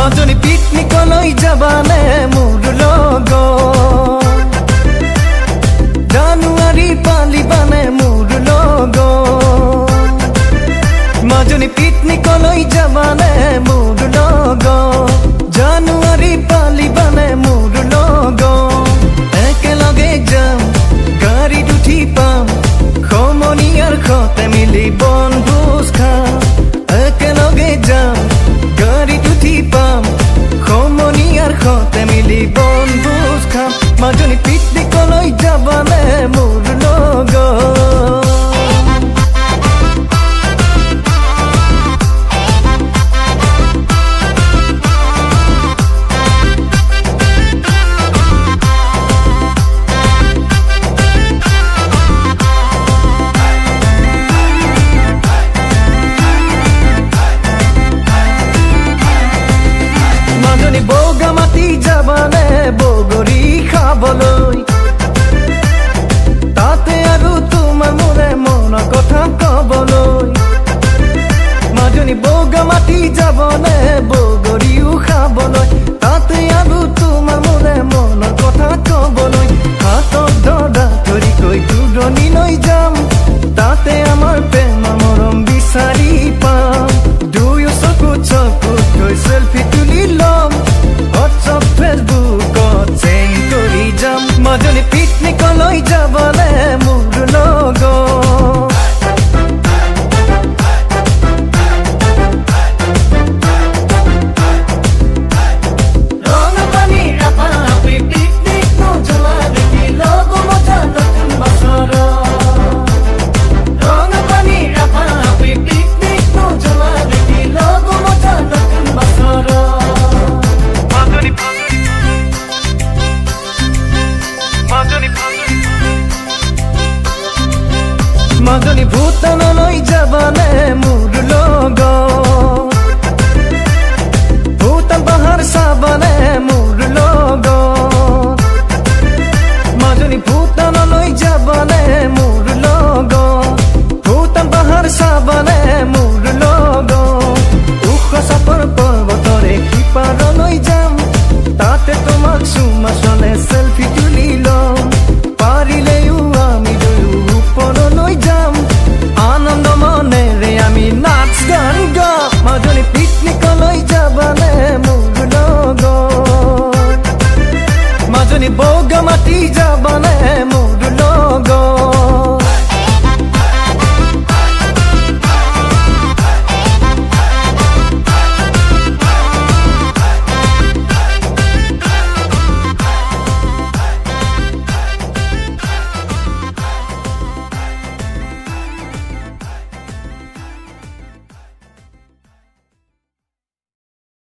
মাজনী পিকনিকলৈ যাবানে মোৰ লগত জানুৱাৰী পালিবানে মোৰ লগত মাজনী পিকনিকলৈ যাবানে মোৰ লগত জানুৱাৰী পালিবানে মোৰ লগত একেলগে যাম গাড়ীত উঠি পাম সমনীয়াৰ সতে মিলি বনভোজ খাম একেলগে যাম গাড়ীত উঠি পাম সমনীয়াৰ সতে মিলি বনভোজ খাম মাজনী পিকনিকলৈ যাবানে মোৰ লগত বগামাটি যাবানে বগৰী খাবলৈ তাতে আৰু তোমাৰ মোৰে মনৰ কথা কবলৈ মাজনী বগামাটি যাবনে বগৰীও খাবলৈ তাতে আৰু তোমাৰ মোৰে মনৰ কথা কবলৈ হাতত ধৰা ধৰি কৈ দূৰণিলৈ যাম তাতে আমাৰ প্ৰেম মৰম বিচাৰি পাম দুয়ো চকুত চকুত গৈ চেলফি তুলি ল'ম হোৱাটছআপ ফেচবুকত চেণ্ড কৰি যাম মাজনী পিকনিকলৈ যাব